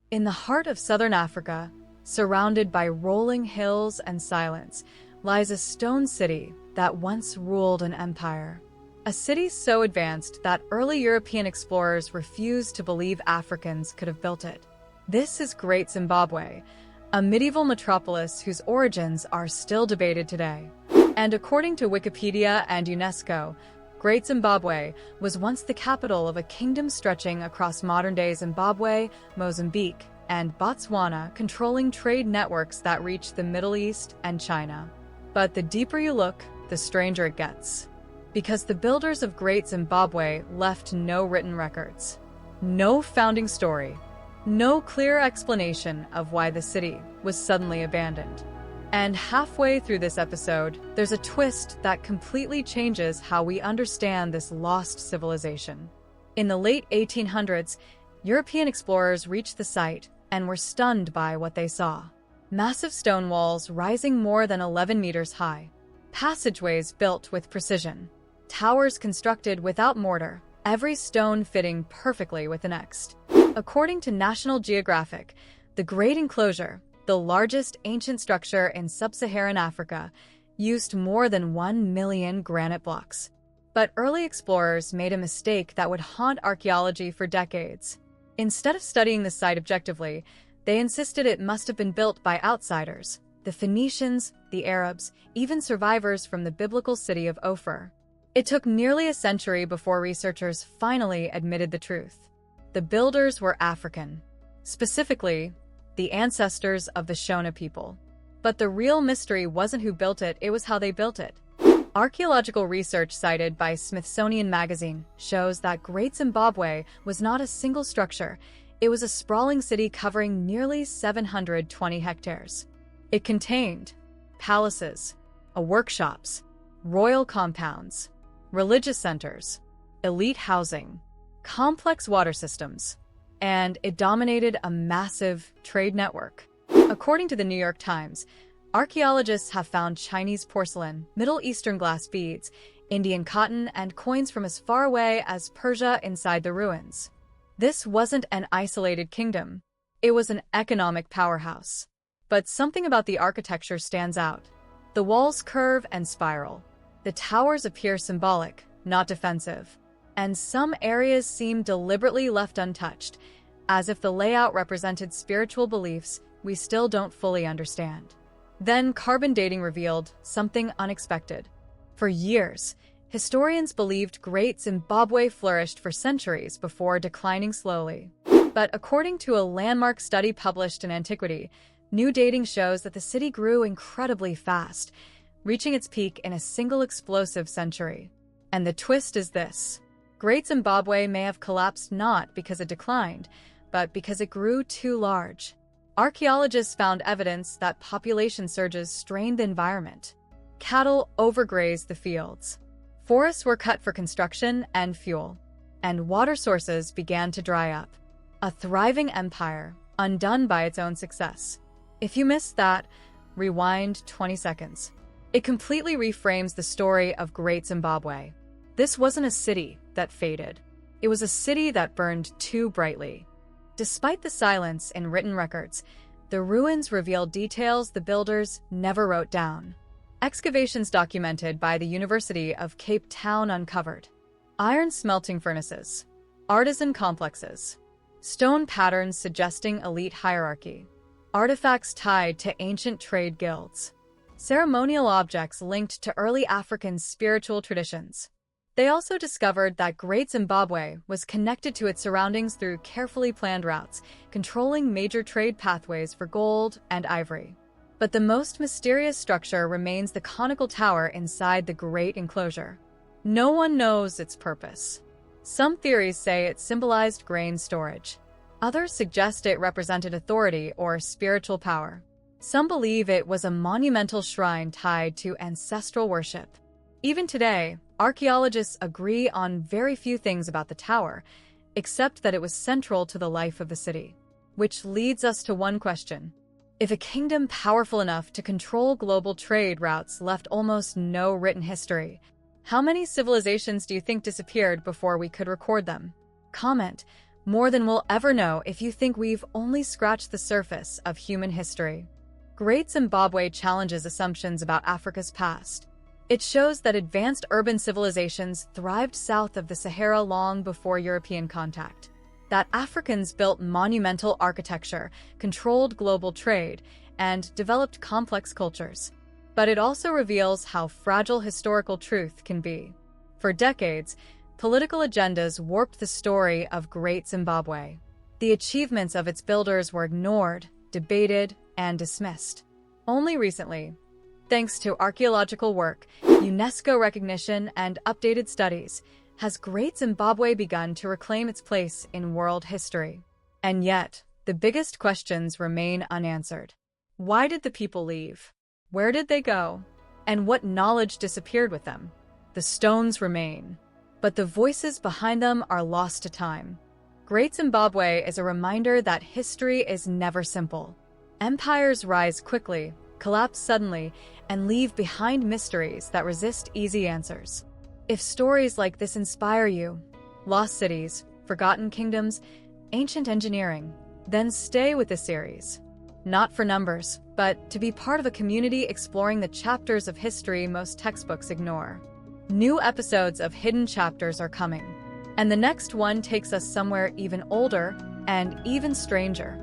In the heart of southern Africa, surrounded by rolling hills and silence, lies a stone city that once ruled an empire. A city so advanced that early European explorers refused to believe Africans could have built it. This is Great Zimbabwe, a medieval metropolis whose origins are still debated today. And according to Wikipedia and UNESCO, Great Zimbabwe was once the capital of a kingdom stretching across modern-day Zimbabwe, Mozambique, and Botswana, controlling trade networks that reached the Middle East and China. But the deeper you look, the stranger it gets. Because the builders of Great Zimbabwe left no written records, no founding story, no clear explanation of why the city was suddenly abandoned. And halfway through this episode, there's a twist that completely changes how we understand this lost civilization. In the late 1800s, European explorers reached the site and were stunned by what they saw. Massive stone walls rising more than 11 meters high, passageways built with precision, towers constructed without mortar, every stone fitting perfectly with the next. According to National Geographic, the Great Enclosure, the largest ancient structure in sub-Saharan Africa, used more than 1 million granite blocks. But early explorers made a mistake that would haunt archaeology for decades. Instead of studying the site objectively, they insisted it must have been built by outsiders, the Phoenicians, the Arabs, even survivors from the biblical city of Ophir. It took nearly a century before researchers finally admitted the truth. The builders were African, specifically the ancestors of the Shona people. But the real mystery wasn't who built it, it was how they built it. Archaeological research cited by Smithsonian Magazine shows that Great Zimbabwe was not a single structure, it was a sprawling city covering nearly 720 hectares. It contained palaces, workshops, royal compounds, religious centers, elite housing, complex water systems, and it dominated a massive trade network. According to the New York Times, archaeologists have found Chinese porcelain, Middle Eastern glass beads, Indian cotton, and coins from as far away as Persia inside the ruins. This wasn't an isolated kingdom. It was an economic powerhouse. But something about the architecture stands out. The walls curve and spiral. The towers appear symbolic, not defensive. And some areas seem deliberately left untouched, as if the layout represented spiritual beliefs we still don't fully understand. Then carbon dating revealed something unexpected. For years, historians believed Great Zimbabwe flourished for centuries before declining slowly. But according to a landmark study published in Antiquity, new dating shows that the city grew incredibly fast, reaching its peak in a single explosive century. And the twist is this. Great Zimbabwe may have collapsed not because it declined, but because it grew too large. Archaeologists found evidence that population surges strained the environment. Cattle overgrazed the fields. Forests were cut for construction and fuel. And water sources began to dry up. A thriving empire, undone by its own success. If you missed that, rewind 20 seconds. It completely reframes the story of Great Zimbabwe. This wasn't a city that faded. It was a city that burned too brightly. Despite the silence in written records, the ruins reveal details the builders never wrote down. Excavations documented by the University of Cape Town uncovered iron smelting furnaces, artisan complexes, stone patterns suggesting elite hierarchy, artifacts tied to ancient trade guilds, ceremonial objects linked to early African spiritual traditions. They also discovered that Great Zimbabwe was connected to its surroundings through carefully planned routes, controlling major trade pathways for gold and ivory. But the most mysterious structure remains the conical tower inside the Great Enclosure. No one knows its purpose. Some theories say it symbolized grain storage. Others suggest it represented authority or spiritual power. Some believe it was a monumental shrine tied to ancestral worship. Even today, archaeologists agree on very few things about the tower, except that it was central to the life of the city. Which leads us to one question. If a kingdom powerful enough to control global trade routes left almost no written history, how many civilizations do you think disappeared before we could record them? Comment. More than we'll ever know if you think we've only scratched the surface of human history. Great Zimbabwe challenges assumptions about Africa's past. It shows that advanced urban civilizations thrived south of the Sahara long before European contact, that Africans built monumental architecture, controlled global trade, and developed complex cultures. But it also reveals how fragile historical truth can be. For decades, political agendas warped the story of Great Zimbabwe. The achievements of its builders were ignored, debated, and dismissed. Only recently, thanks to archaeological work, UNESCO recognition, and updated studies, has Great Zimbabwe begun to reclaim its place in world history. And yet, the biggest questions remain unanswered. Why did the people leave? Where did they go? And what knowledge disappeared with them? The stones remain, but the voices behind them are lost to time. Great Zimbabwe is a reminder that history is never simple. Empires rise quickly, collapse suddenly, and leave behind mysteries that resist easy answers. If stories like this inspire you, lost cities, forgotten kingdoms, ancient engineering, then stay with the series. Not for numbers, but to be part of a community exploring the chapters of history most textbooks ignore. New episodes of Hidden Chapters are coming, and the next one takes us somewhere even older and even stranger.